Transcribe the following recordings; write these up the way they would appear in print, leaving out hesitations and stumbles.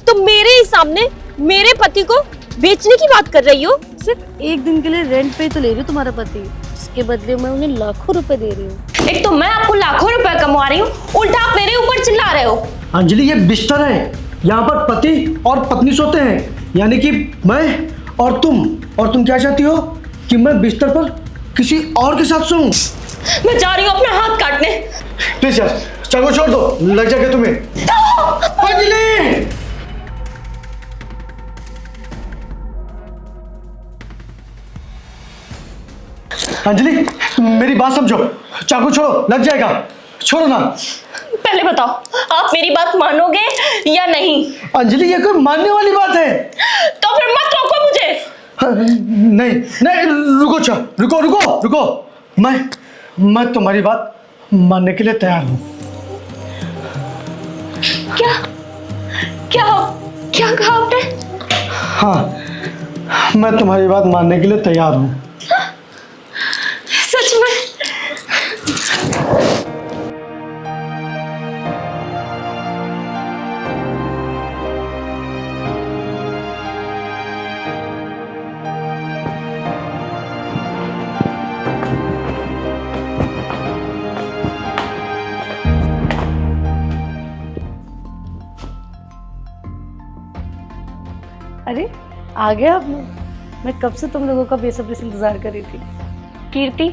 तुम मेरे ही सामने मेरे पति को बेचने की बात कर रही हो। सिर्फ एक दिन के लिए रेंट पे तो ले रही हूँ तुम्हारा पति, इसके बदले मैं उन्हें लाखों रुपए दे रही हूँ। एक तो मैं आपको लाखों रुपए कमा रही हूँ, उल्टा आप मेरे ऊपर चिल्ला रहे हो। अंजलि, ये बिस्तर है, यहाँ पर पति और पत्नी सोते हैं, यानी कि मैं और तुम क्या चाहती हो कि मैं बिस्तर पर किसी और के साथ सोऊं? मैं जा रही हूँ अपना हाथ काटने। प्लीज यार, चाकू छोड़ दो, लग जाएगा तुम्हें। अंजलि! अंजलि, मेरी बात समझो, चाकू छोड़ो, लग जाएगा, छोड़ो ना। पहले बताओ, आप मेरी बात मानोगे या नहीं? अंजलि, ये कोई मानने वाली बात है? तो फिर मत रोको मुझे। नहीं नहीं, रुको, रुको रुको रुको, मैं तुम्हारी बात मानने के लिए तैयार हूँ। क्या क्या क्या कहा आपने? हाँ, मैं तुम्हारी बात मानने के लिए तैयार हूँ। सच में? अरे आ गया आप लोग, मैं कब से तुम लोगों का बेसब्री से इंतजार कर रही थी। कीर्ति,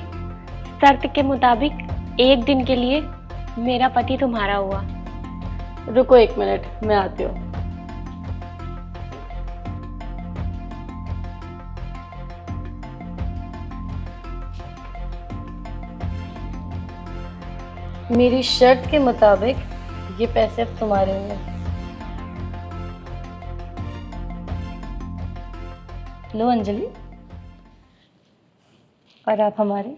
शर्त के मुताबिक एक दिन के लिए मेरा पति तुम्हारा हुआ। रुको 1 मिनट, मैं आती हूँ। मेरी शर्त के मुताबिक ये पैसे अब तुम्हारे हैं। लो अंजलि, और आप हमारे।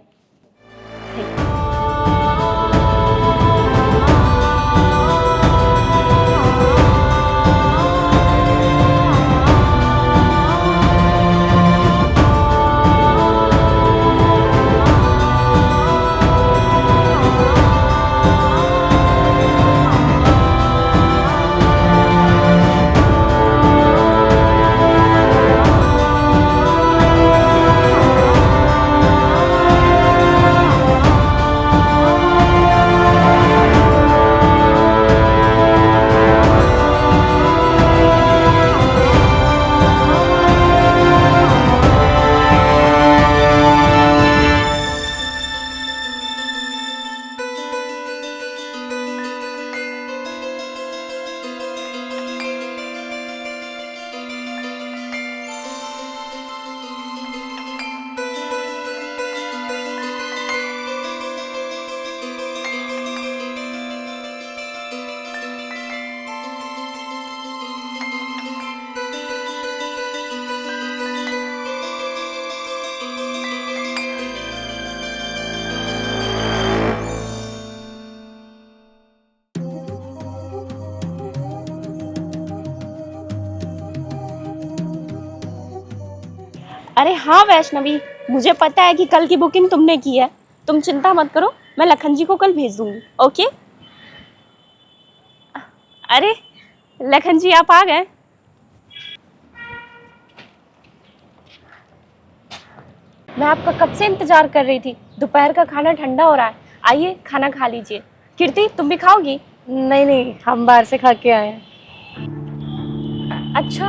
अरे हाँ वैष्णवी, मुझे पता है कि कल की बुकिंग तुमने की है। तुम चिंता मत करो, मैं लखन जी को कल भेज दूंगी। ओके? अरे लखन जी, आप आ गए। मैं आपका कब से इंतजार कर रही थी। दोपहर का खाना ठंडा हो रहा है, आइए खाना खा लीजिए। कीर्ति, तुम भी खाओगी? नहीं नहीं, हम बाहर से खा के आए हैं। अच्छा,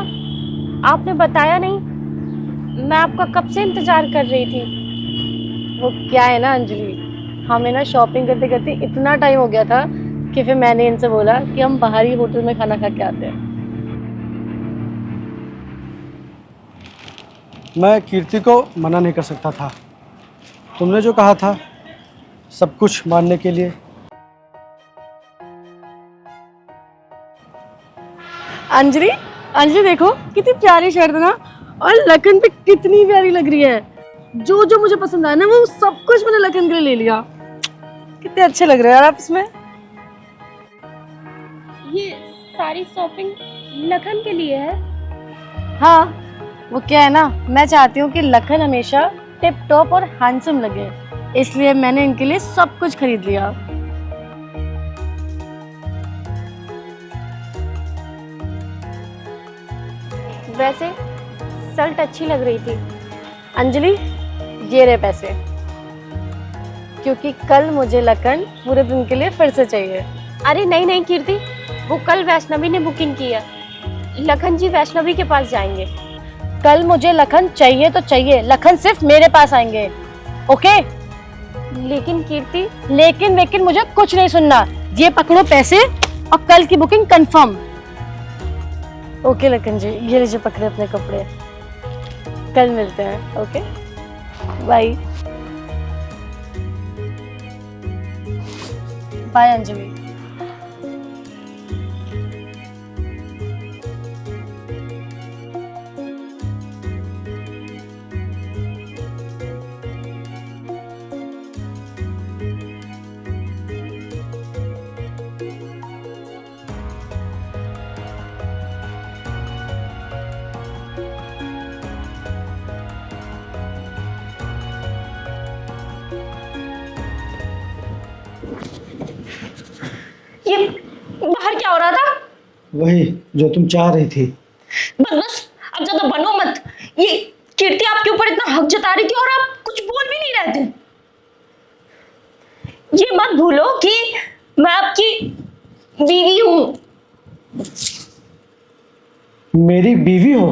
आपने बताया नहीं। मैं आपका कब से इंतजार कर रही थी। वो क्या है ना अंजलि, हमें ना शॉपिंग करते करते इतना टाइम हो गया था कि फिर मैंने इनसे बोला कि हम बाहर ही होटल में खाना खा के आते हैं। मैं कीर्ति को मना नहीं कर सकता था, तुमने जो कहा था सब कुछ मानने के लिए। अंजलि, अंजलि देखो कितनी प्यारी शर्ट है ना, और लखन पे कितनी प्यारी लग रही है। जो जो मुझे पसंद आया ना, वो सब कुछ मैंने लखन के लिए ले लिया। कितने अच्छे लग रहे हैं यार आप इसमें। ये सारी शॉपिंग लखन के लिए है? हाँ, वो क्या है ना, मैं चाहती हूँ कि लखन हमेशा टिप टॉप और हैंडसम लगे, इसलिए मैंने इनके लिए सब कुछ खरीद लिया। वैसे शर्ट अच्छी लग रही थी। अंजलि, ये रहे पैसे, क्योंकि कल मुझे लखन पूरे दिन के लिए फिर से चाहिए। अरे नहीं नहीं कीर्ति, वो कल वैष्णवी ने बुकिंग की है। लखन जी वैष्णवी के पास जाएंगे। कल मुझे लखन चाहिए तो चाहिए, लखन सिर्फ मेरे पास आएंगे, ओके? लेकिन कीर्ति, लेकिन मुझे कुछ नहीं सुनना। ये पकड़ो पैसे और कल की बुकिंग कंफर्म। ओके लखन जी, ये लीजिए पकड़े अपने कपड़े, कल मिलते हैं, ओके? Bye bye Anjali. ये बाहर क्या हो रहा था? वही जो तुम चाह रही थी। बस बस, अब ज्यादा बनो मत। ये कीर्ति आपके ऊपर इतना हक जता रही थी और आप कुछ बोल भी नहीं रहे थे। ये मत भूलो कि मैं आपकी बीवी हूं। मेरी बीवी हो?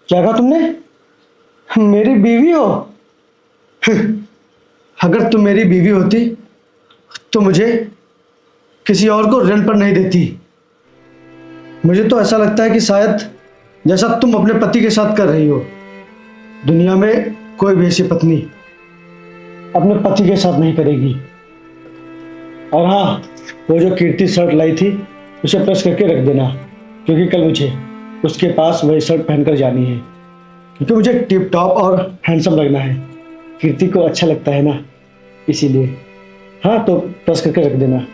क्या कहा तुमने? मेरी बीवी हो? अगर तुम मेरी बीवी होती तो मुझे किसी और को रेंट पर नहीं देती। मुझे तो ऐसा लगता है कि शायद जैसा तुम अपने पति के साथ कर रही हो, दुनिया में कोई भी ऐसी पत्नी अपने पति के साथ नहीं करेगी। और हाँ, वो जो कीर्ति शर्ट लाई थी उसे प्रेस करके रख देना, क्योंकि कल मुझे उसके पास वही शर्ट पहनकर जानी है, क्योंकि मुझे टिप टॉप और हैंडसम लगना है। कीर्ति को अच्छा लगता है ना, इसीलिए। हाँ, तो प्रेस करके रख देना।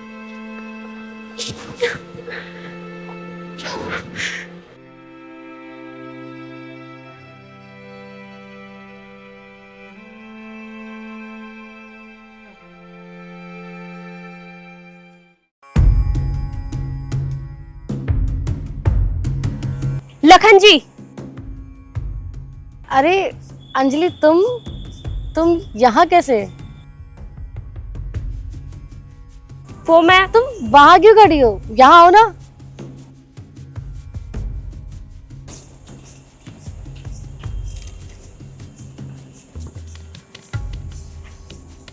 लखन जी, अरे अंजलि, तुम यहाँ कैसे? वो मैं तुम वहां क्यों खड़ी हो? यहाँ आओ ना।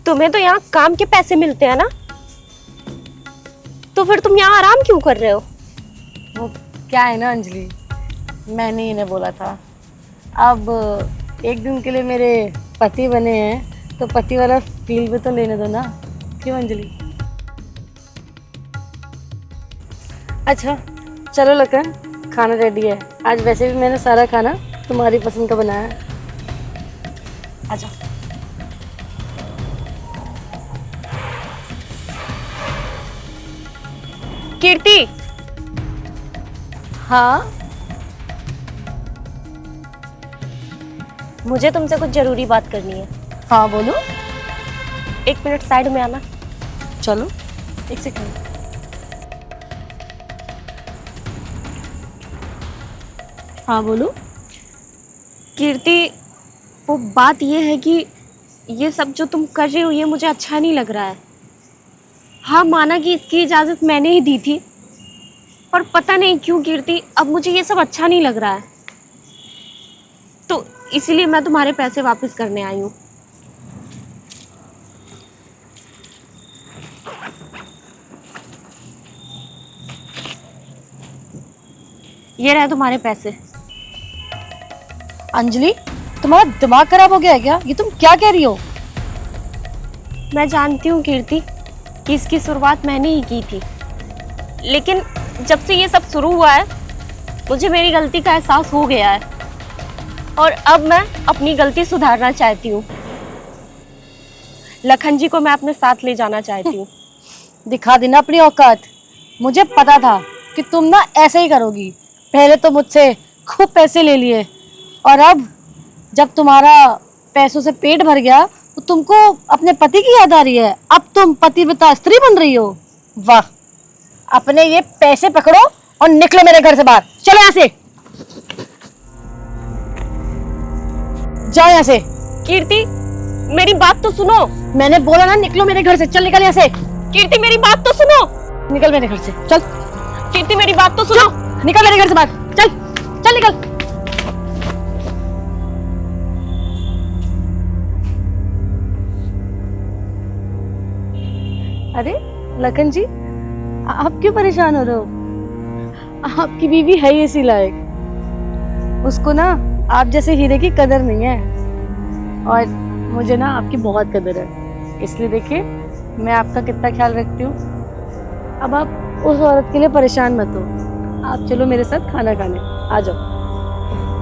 तुम्हें तो यहाँ काम के पैसे मिलते हैं ना, तो फिर तुम यहाँ आराम क्यों कर रहे हो? वो क्या है ना अंजलि, मैंने इन्हें बोला था, अब एक दिन के लिए मेरे पति बने हैं तो पति वाला फील भी तो लेने दो ना। क्यों अंजलि? अच्छा चलो लखन, खाना रेडी है। आज वैसे भी मैंने सारा खाना तुम्हारी पसंद का बनाया है। आजा। कीर्ति, हाँ मुझे तुमसे कुछ जरूरी बात करनी है। हाँ बोलो। 1 मिनट साइड में आना। चलो, एक सेकंड। हाँ बोलो। कीर्ति, वो बात ये है कि ये सब जो तुम कर रही हो ये मुझे अच्छा नहीं लग रहा है। हाँ, माना कि इसकी इजाज़त मैंने ही दी थी, पर पता नहीं क्यों कीर्ति, अब मुझे ये सब अच्छा नहीं लग रहा है। तो इसीलिए मैं तुम्हारे पैसे वापस करने आई हूँ। ये रहे तुम्हारे पैसे। अंजलि, तुम्हारा दिमाग खराब हो गया है क्या? ये तुम क्या कह रही हो? मैं जानती हूँ कीर्ति कि इसकी शुरुआत मैंने ही की थी, लेकिन जब से ये सब शुरू हुआ है मुझे मेरी गलती का एहसास हो गया है और अब मैं अपनी गलती सुधारना चाहती हूँ। लखन जी को मैं अपने साथ ले जाना चाहती हूँ। दिखा देना अपनी औकात। मुझे पता था कि तुम ना ऐसे ही करोगी। पहले तो मुझसे खूब पैसे ले लिए और अब जब तुम्हारा पैसों से पेट भर गया तो तुमको अपने पति की याद आ रही है। अब तुम पतिव्रता स्त्री बन रही हो। वाह! अपने ये पैसे पकड़ो और निकलो मेरे घर से बाहर। चलो यहाँ से। जाओ यहाँ से। कीर्ति मेरी बात तो सुनो। मैंने बोला ना निकलो मेरे घर से, चल निकल यहाँ से। कीर्ति मेरी बात तो सुनो। निकल मेरे घर से, चल। कीर्ति मेरी बात तो सुनो। निकल मेरे घर से बाहर, चल चल निकल। अरे लखन जी, आप क्यों परेशान हो रहे हो? आपकी बीवी है ही इसी लायक। उसको ना आप जैसे हीरे की कदर नहीं है, और मुझे ना आपकी बहुत कदर है। इसलिए देखिए मैं आपका कितना ख्याल रखती हूँ। अब आप उस औरत के लिए परेशान मत हो। आप चलो मेरे साथ खाना खाने, आ जाओ,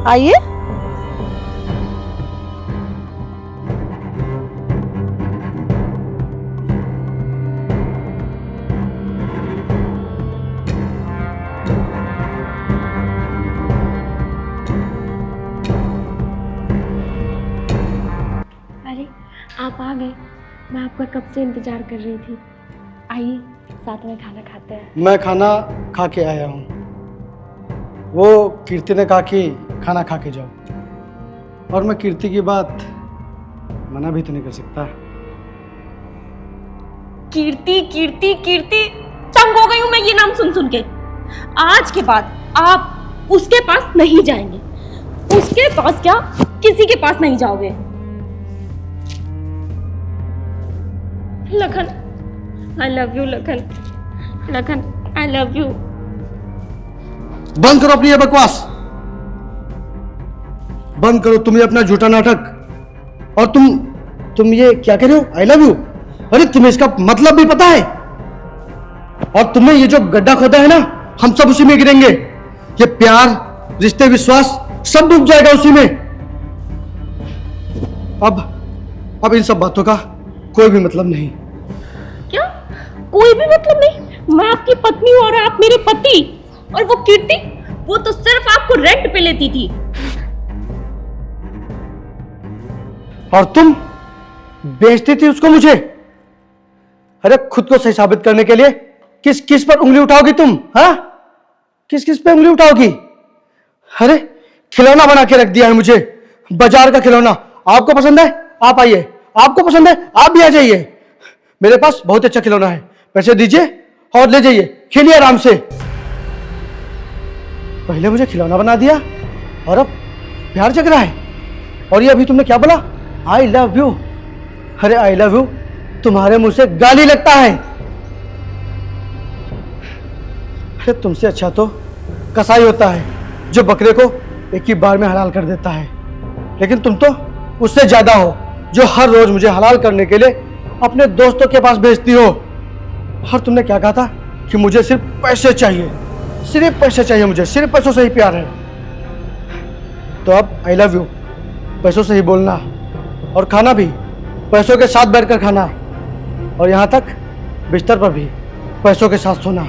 आइए। अरे आप आ गए, मैं आपका कब से इंतजार कर रही थी। आइए साथ में खाना खाते हैं। मैं खाना खा के आया हूँ। वो कीर्ति ने कहा कि खाना खा के जाओ, और मैं कीर्ति की बात मना भी तो नहीं कर सकता। कीर्ति कीर्ति कीर्ति, तंग हो गई हूं मैं ये नाम सुन सुन के। आज के बाद आप उसके पास नहीं जाएंगे। उसके पास क्या, किसी के पास नहीं जाओगे। Lakhan, I love you Lakhan. Lakhan, I love you. बंद करो अपनी ये बकवास, बंद करो तुम ये अपना झूठा नाटक। और तुम ये क्या कह रहे हो, आई लव यू? अरे तुम्हें इसका मतलब भी पता है? और तुमने ये जो गड्ढा खोदा है ना, हम सब उसी में गिरेंगे। ये प्यार, रिश्ते, विश्वास सब डूब जाएगा उसी में। अब इन सब बातों का कोई भी मतलब नहीं। क्या कोई भी मतलब नहीं? मैं आपकी पत्नी हूं और आप मेरे पति। और वो कीर्ति, वो तो सिर्फ आपको रेंट पे लेती थी। और तुम बेचती थी उसको मुझे। अरे खुद को सही साबित करने के लिए किस किस पर उंगली उठाओगी तुम? हाँ, किस किस पे उंगली उठाओगी? अरे खिलौना बना के रख दिया है मुझे, बाजार का खिलौना। आपको पसंद है आप आइए, आपको पसंद है आप भी आ जाइए। मेरे पास बहुत अच्छा खिलौना है, पैसे दीजिए और ले जाइए, खेलिए आराम से। पहले मुझे खिलौना बना दिया और अब प्यार जग रहा है। और ये अभी तुमने क्या बोला, आई लव यू? अरे आई लव यू तुम्हारे मुंह से गाली लगता है। अरे तुमसे अच्छा तो कसाई होता है जो बकरे को एक ही बार में हलाल कर देता है। लेकिन तुम तो उससे ज्यादा हो, जो हर रोज मुझे हलाल करने के लिए अपने दोस्तों के पास भेजती हो। और तुमने क्या कहा था कि मुझे सिर्फ पैसे चाहिए, सिर्फ पैसे चाहिए, मुझे सिर्फ पैसों से ही प्यार है। तो अब आई लव यू पैसों से ही बोलना, और खाना भी पैसों के साथ बैठकर खाना, और यहाँ तक बिस्तर पर भी पैसों के साथ सोना।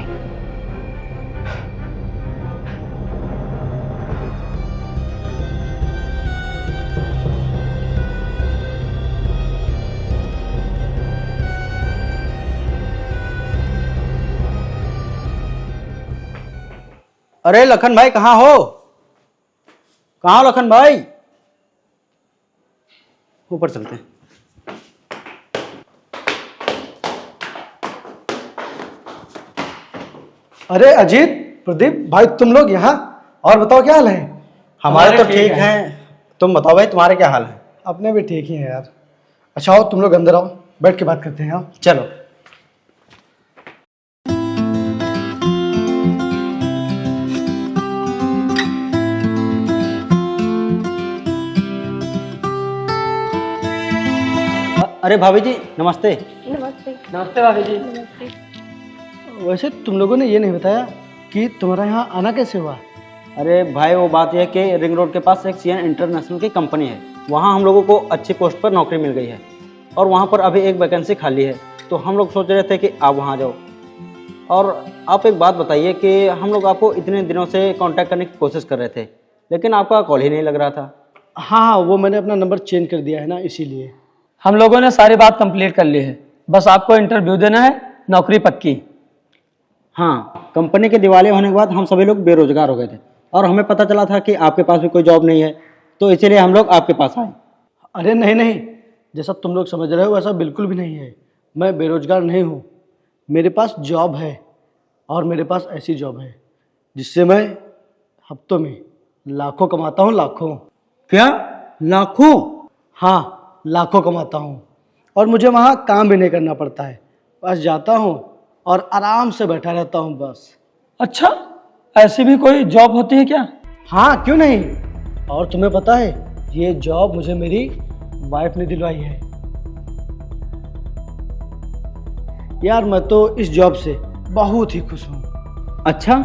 अरे लखन भाई कहाँ हो? कहाँ हो लखन भाई? ऊपर चलते हैं। अरे अजीत, प्रदीप भाई, तुम लोग यहाँ? और बताओ क्या हाल है? हमारे तो ठीक हैं, तुम बताओ भाई तुम्हारे क्या हाल है? अपने भी ठीक ही है यार। अच्छा आओ तुम लोग अंदर आओ, बैठ के बात करते हैं। आओ चलो। अरे भाभी जी नमस्ते। नमस्ते। नमस्ते भाभी जी। वैसे तुम लोगों ने ये नहीं बताया कि तुम्हारा यहाँ आना कैसे हुआ? अरे भाई वो बात यह है कि रिंग रोड के पास एक सीएन इंटरनेशनल की कंपनी है, वहाँ हम लोगों को अच्छी पोस्ट पर नौकरी मिल गई है, और वहाँ पर अभी एक वैकेंसी खाली है। तो हम लोग सोच रहे थे कि आप वहाँ जाओ। और आप एक बात बताइए कि हम लोग आपको इतने दिनों से कांटेक्ट करने की कोशिश कर रहे थे, लेकिन आपका कॉल ही नहीं लग रहा था। हाँ, वो मैंने अपना नंबर चेंज कर दिया है ना, इसीलिए। हम लोगों ने सारी बात कंप्लीट कर ली है, बस आपको इंटरव्यू देना है, नौकरी पक्की। हाँ, कंपनी के दिवालिया होने के बाद हम सभी लोग बेरोजगार हो गए थे, और हमें पता चला था कि आपके पास भी कोई जॉब नहीं है, तो इसीलिए हम लोग आपके पास आए। अरे नहीं नहीं, जैसा तुम लोग समझ रहे हो वैसा बिल्कुल भी नहीं है। मैं बेरोजगार नहीं हूँ, मेरे पास जॉब है। और मेरे पास ऐसी जॉब है जिससे मैं हफ्तों में लाखों कमाता हूँ, लाखों। क्या? लाखों? हाँ, लाखों कमाता हूँ। और मुझे वहाँ काम भी नहीं करना पड़ता है, बस जाता हूँ और आराम से बैठा रहता हूँ बस। अच्छा, ऐसी भी कोई जॉब होती है क्या? हाँ, क्यों नहीं। और तुम्हें पता है, ये जॉब मुझे मेरी वाइफ ने दिलवाई है। यार मैं तो इस जॉब से बहुत ही खुश हूँ। अच्छा,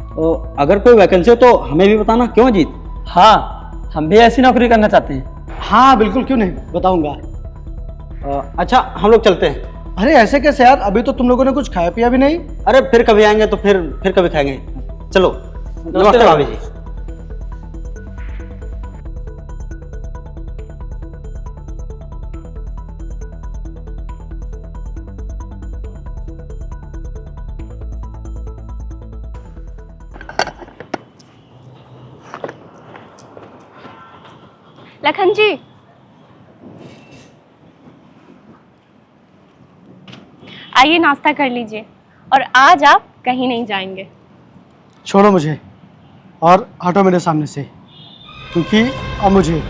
तो अगर कोई वैकेंसी हो तो हमें भी बताना। क्यों अजीत? हाँ, हम भी ऐसी नौकरी करना चाहते हैं। हाँ बिल्कुल, क्यों नहीं, बताऊंगा। अच्छा, हम लोग चलते हैं। अरे ऐसे कैसे यार, अभी तो तुम लोगों ने कुछ खाया पिया भी नहीं। अरे फिर कभी आएंगे तो फिर कभी खाएंगे। चलो, नमस्ते भाभी जी। लखन जी, आइए नाश्ता कर लीजिए, और आज आप कहीं नहीं जाएंगे। छोड़ो मुझे और हटो मेरे सामने से, क्योंकि अब मुझे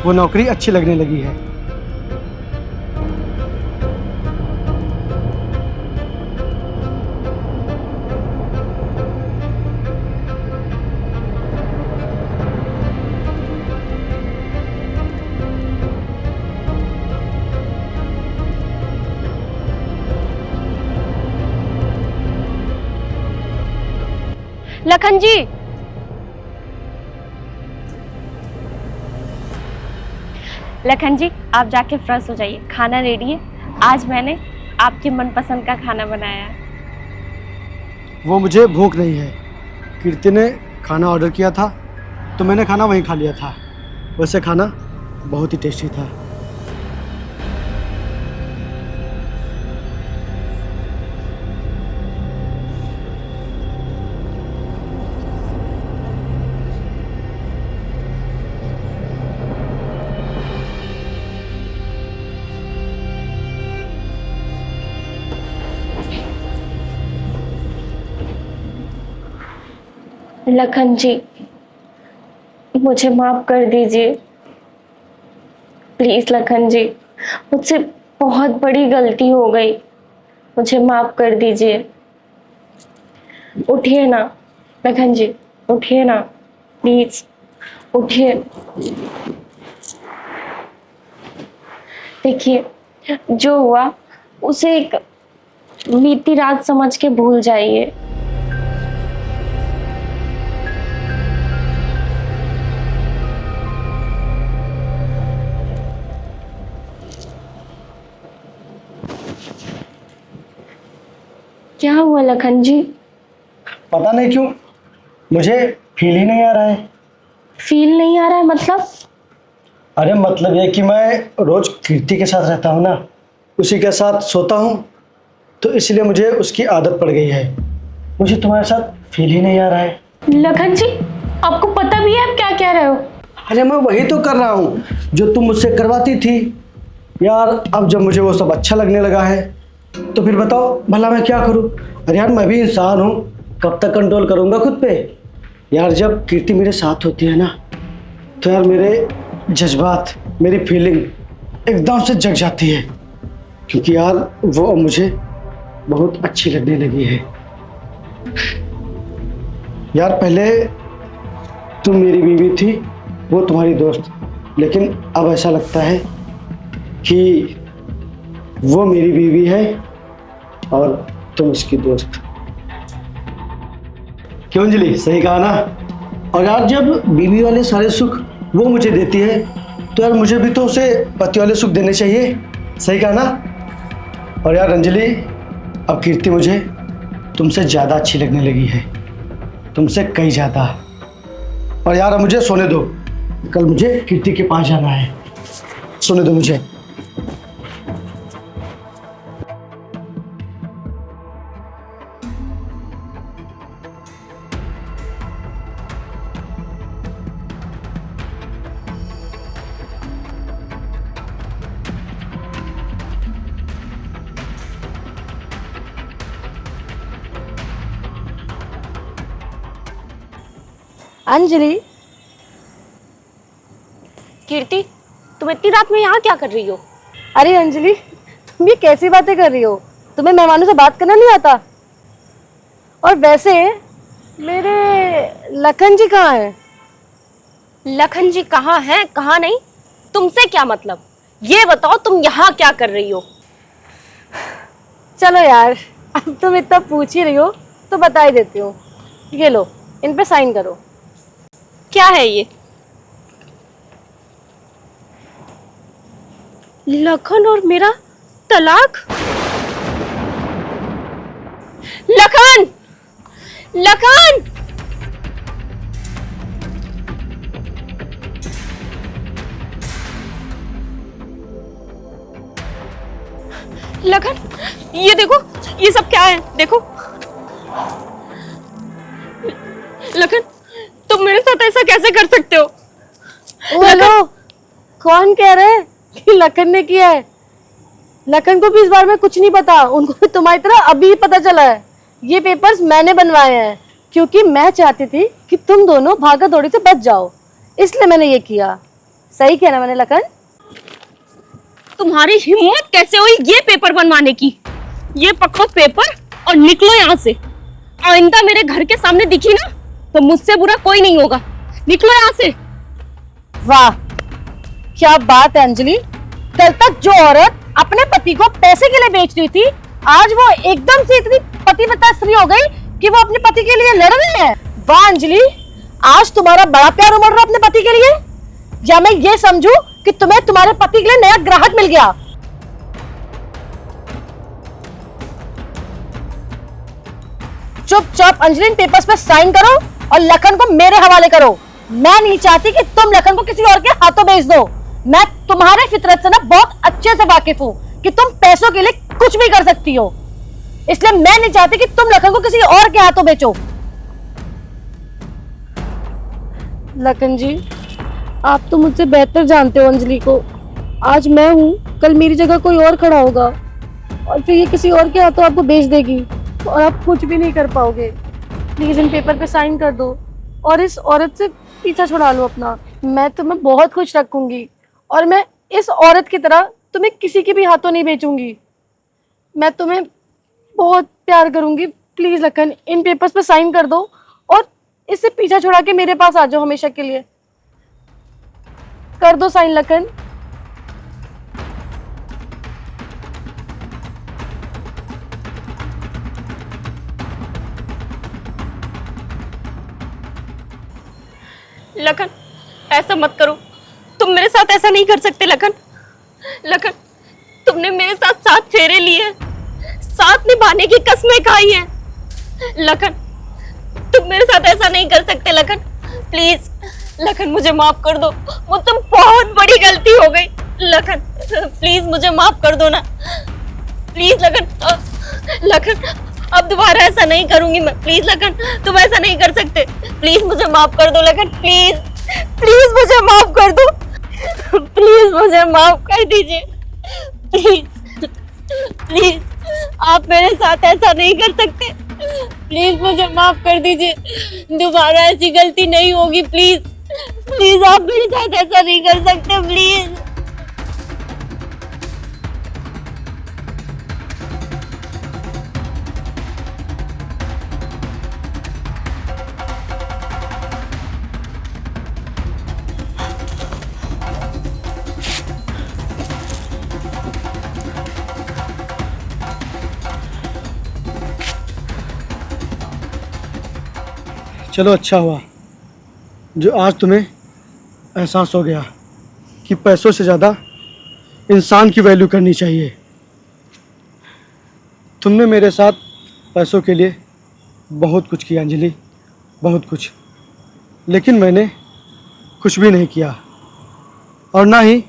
वो नौकरी अच्छी लगने लगी है। लखन जी, लखन जी, आप जाके फ्रेश हो जाइए, खाना रेडी है। आज मैंने आपके मनपसंद का खाना बनाया है। वो मुझे भूख नहीं है। कीर्ति ने खाना ऑर्डर किया था तो मैंने खाना वहीं खा लिया था। वैसे खाना बहुत ही टेस्टी था। लखन जी, मुझे माफ कर दीजिए प्लीज। लखन जी, मुझसे बहुत बड़ी गलती हो गई, मुझे माफ कर दीजिए। उठिए ना लखन जी, उठिए ना प्लीज, उठिए। देखिए, जो हुआ उसे एक बीती रात समझ के भूल जाइए। क्या हुआ लखन जी? पता नहीं क्यों मुझे फील ही नहीं आ रहा है। फील नहीं आ रहा है मतलब? अरे मतलब ये कि मैं रोज कीर्ति के साथ रहता हूँ ना, उसी के साथ सोता हूँ, तो इसलिए मुझे उसकी आदत पड़ गई है। मुझे तुम्हारे साथ फील ही नहीं आ रहा है। लखन जी, आपको पता भी है आप क्या कह रहे हो? अरे मैं वही तो कर रहा हूँ जो तुम मुझसे करवाती थी यार। अब जब मुझे वो सब अच्छा लगने लगा है तो फिर बताओ भला मैं क्या करूँ। अरे यार मैं भी इंसान हूँ, कब तक कंट्रोल करूँगा खुद पे। यार जब कीर्ति मेरे साथ होती है ना, तो यार मेरे जज्बात, मेरी फीलिंग एकदम से जग जाती है, क्योंकि यार वो अब मुझे बहुत अच्छी लगने लगी है। यार पहले तुम मेरी बीवी थी, वो तुम्हारी दोस्त, लेकिन अब ऐसा लगता है कि वो मेरी बीवी है और तुम इसकी दोस्त। क्यों अंजलि, सही कहा ना। और यार जब बीवी वाले सारे सुख वो मुझे देती है, तो यार मुझे भी तो उसे पति वाले सुख देने चाहिए। सही कहा ना। और यार अंजलि, अब कीर्ति मुझे तुमसे ज़्यादा अच्छी लगने लगी है, तुमसे कहीं ज़्यादा। और यार अब मुझे सोने दो, कल मुझे कीर्ति के पास जाना है। सोने दो मुझे। अंजलि, कीर्ति, तुम इतनी रात में यहाँ क्या कर रही हो? अरे अंजलि, तुम ये कैसी बातें कर रही हो? तुम्हें मेहमानों से बात करना नहीं आता? और वैसे मेरे लखन जी कहाँ है? लखन जी कहाँ हैं कहाँ नहीं, तुमसे क्या मतलब? ये बताओ तुम यहाँ क्या कर रही हो? चलो यार, अब तुम इतना पूछ ही रही हो तो बता ही देती हूँ। ये लो, इन पे साइन करो। क्या है ये? लखन और मेरा तलाक? लखन! लखन! लखन, ये देखो, ये सब क्या है? देखो लखन, तुम मेरे साथ ऐसा कैसे कर सकते हो? ओ हेलो, कौन कह रहे हैं कि लखन ने किया है? लखन को भी इस बारे में कुछ नहीं पता, उनको भी तुम्हारी तरह अभी पता चला है। ये पेपर्स मैंने बनवाए हैं क्योंकि मैं चाहती थी कि तुम दोनों भागा दौड़ी से बच जाओ, इसलिए मैंने ये किया। सही किया ना मैंने लखन? तुम्हारी हिम्मत कैसे हुई ये पेपर बनवाने की? ये पकड़ो पेपर और निकलो यहाँ से। आइंदा मेरे घर के सामने दिखी ना तो मुझसे बुरा कोई नहीं होगा। निकलो यहाँ से। वाह, क्या बात है अंजलि। कल तक जो औरत अपने पति को पैसे के लिए बेच रही थी, आज वो एकदम से इतनी पतिव्रता स्त्री हो गई कि वो अपने पति के लिए लड़ रही है। वाह अंजलि, आज तुम्हारा बड़ा प्यार उमड़ रहा अपने पति के लिए, या मैं ये समझूं कि तुम्हें तुम्हारे पति के लिए नया ग्राहक मिल गया। चुपचाप अंजलि इन पेपर्स पे साइन करो और लखन को मेरे हवाले करो। मैं नहीं चाहती कि तुम लखन को किसी और के हाथों बेच दो। मैं तुम्हारे फितरत से ना बहुत अच्छे से वाकिफ हूँ कि तुम पैसों के लिए कुछ भी कर सकती हो, इसलिए मैं नहीं चाहती कि तुम लखन को किसी और के हाथों बेचो। लखन जी, आप तो मुझसे बेहतर जानते हो अंजलि को। आज मैं हूँ, कल मेरी जगह कोई और खड़ा होगा और फिर ये किसी और के हाथों आपको बेच देगी और आप कुछ भी नहीं कर पाओगे। प्लीज इन पेपर पे साइन कर दो और इस औरत से पीछा छुड़ा लो अपना। मैं तुम्हें बहुत खुश रखूंगी और मैं इस औरत की तरह तुम्हें किसी के भी हाथों नहीं बेचूंगी। मैं तुम्हें बहुत प्यार करूंगी। प्लीज लखन, इन पेपर्स पे साइन कर दो और इससे पीछा छुड़ा के मेरे पास आ जाओ हमेशा के लिए। कर दो साइन लखन। लखन, ऐसा मत करो। तुम मेरे साथ ऐसा नहीं कर सकते लखन। लखन, तुमने मेरे साथ 7 फेरे लिए, साथ निभाने की कस्में खाई हैं। लखन, तुम मेरे साथ ऐसा नहीं कर सकते लखन। प्लीज लखन, मुझे माफ कर दो। मुझसे बहुत बड़ी गलती हो गई लखन। प्लीज मुझे माफ कर दो ना। प्लीज लखन। लखन, अब दोबारा ऐसा नहीं करूंगी मैं। प्लीज लखन, तुम ऐसा नहीं कर सकते। प्लीज मुझे माफ कर दो लखन। प्लीज प्लीज मुझे माफ कर दो। प्लीज मुझे माफ कर दीजिए। प्लीज प्लीज, आप मेरे साथ ऐसा नहीं कर सकते। प्लीज मुझे माफ कर दीजिए। दोबारा ऐसी गलती नहीं होगी। प्लीज प्लीज, आप मेरे साथ ऐसा नहीं कर सकते। प्लीज। चलो अच्छा हुआ जो आज तुम्हें एहसास हो गया कि पैसों से ज़्यादा इंसान की वैल्यू करनी चाहिए। तुमने मेरे साथ पैसों के लिए बहुत कुछ किया अंजलि, बहुत कुछ, लेकिन मैंने कुछ भी नहीं किया और ना ही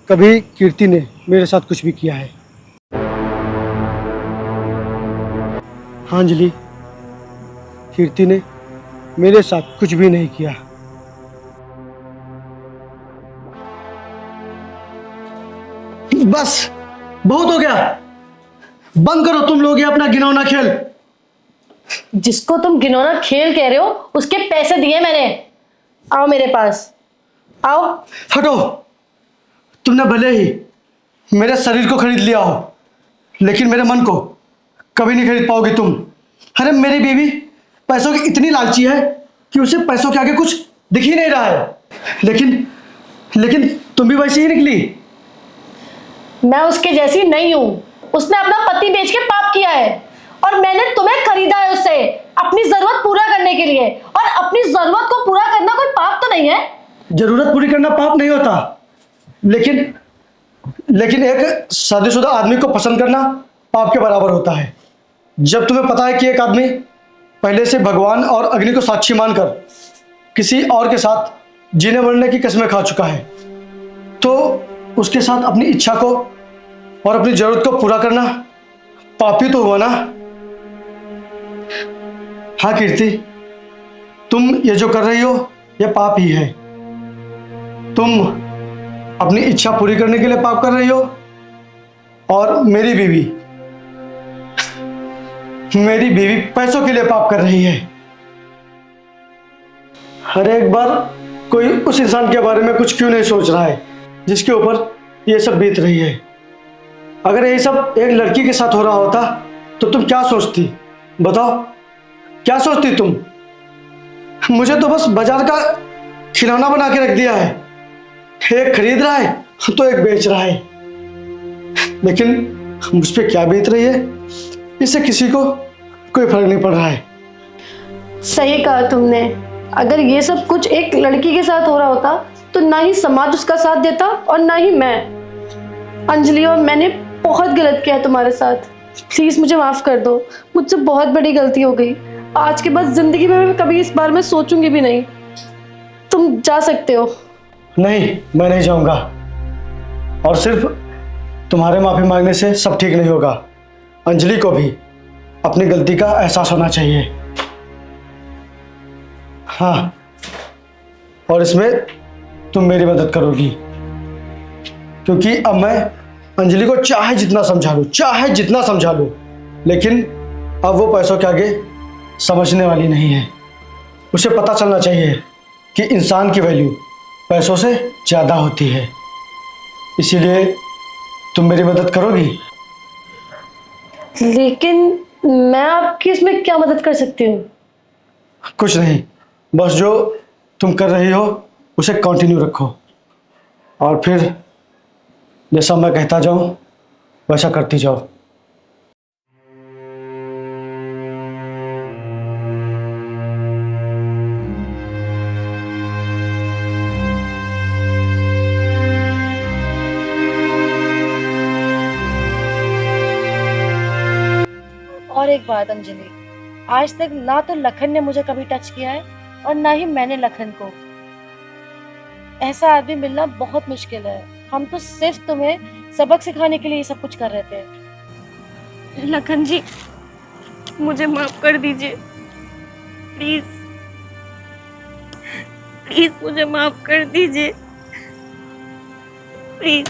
कभी कीर्ति ने मेरे साथ कुछ भी किया है। हाँ अंजलि, कीर्ति ने मेरे साथ कुछ भी नहीं किया। बस बहुत हो गया, बंद करो तुम लोग ये अपना घिनौना खेल। जिसको तुम घिनौना खेल कह रहे हो उसके पैसे दिए मैंने। आओ मेरे पास, आओ। हटो। तुमने भले ही मेरे शरीर को खरीद लिया हो, लेकिन मेरे मन को कभी नहीं खरीद पाओगे तुम। अरे मेरी बीवी पैसों की इतनी लालची है कि उसे पैसों के आगे कुछ दिख ही नहीं रहा है। लेकिन लेकिन तुम भी वैसी ही निकली। मैं उसके जैसी नहीं हूं। उसने अपना पति बेच के पाप किया है और मैंने तुम्हें खरीदा है उससे अपनी जरूरत पूरा करने के लिए। और अपनी जरूरत को पूरा करना कोई पाप तो नहीं है। जरूरत पूरी करना पाप नहीं होता, लेकिन लेकिन एक शादीशुदा आदमी को पसंद करना पाप के बराबर होता है। जब तुम्हें पता है कि एक आदमी पहले से भगवान और अग्नि को साक्षी मानकर किसी और के साथ जीने मरने की कस्में खा चुका है, तो उसके साथ अपनी इच्छा को और अपनी जरूरत को पूरा करना पाप ही तो हुआ ना। हाँ कीर्ति, तुम ये जो कर रही हो ये पाप ही है। तुम अपनी इच्छा पूरी करने के लिए पाप कर रही हो, और मेरी बीवी पैसों के लिए पाप कर रही है। हर एक बार कोई उस इंसान के बारे में कुछ क्यों नहीं सोच रहा है जिसके ऊपर ये सब बीत रही है। अगर यही सब एक लड़की के साथ हो रहा होता तो तुम क्या सोचती? बताओ, क्या सोचती तुम? मुझे तो बस बाजार का खिलौना बना के रख दिया है। एक खरीद रहा है तो एक बेच रहा है, लेकिन मुझ पे क्या बीत रही है इससे किसी को कोई फर्क नहीं पड़ रहा है। सही कहा तुमने। अगर ये सब कुछ एक लड़की के साथ हो रहा होता तो ना ही समाज उसका साथ देता और ना ही मैं। अंजलि, और मैंने बहुत गलत किया है तुम्हारे साथ। प्लीज मुझे माफ कर दो। मुझसे बहुत बड़ी गलती हो गई। आज के बाद जिंदगी में मैं कभी इस बारे में सोचूंगी भी नहीं। तुम जा सकते हो। नहीं, मैं नहीं जाऊंगा। और सिर्फ तुम्हारे माफी मांगने से सब ठीक नहीं होगा। अंजलि को भी अपनी गलती का एहसास होना चाहिए। हाँ, और इसमें तुम मेरी मदद करोगी, क्योंकि अब मैं अंजलि को चाहे जितना समझा लूं, लेकिन अब वो पैसों के आगे समझने वाली नहीं है। उसे पता चलना चाहिए कि इंसान की वैल्यू पैसों से ज़्यादा होती है। इसीलिए तुम मेरी मदद करोगी? लेकिन मैं आपकी इसमें क्या मदद कर सकती हूँ? कुछ नहीं, बस जो तुम कर रही हो उसे कंटिन्यू रखो, और फिर जैसा मैं कहता जाऊं वैसा करती जाओ। और एक बात अंजलि, आज तक ना तो लखन ने मुझे कभी टच किया है और ना ही मैंने लखन को। ऐसा आदमी मिलना बहुत मुश्किल है। हम तो सिर्फ तुम्हें सबक सिखाने के लिए ये सब कुछ कर रहे थे। लखन जी, मुझे माफ कर दीजिए प्लीज। प्लीज मुझे माफ कर दीजिए प्लीज।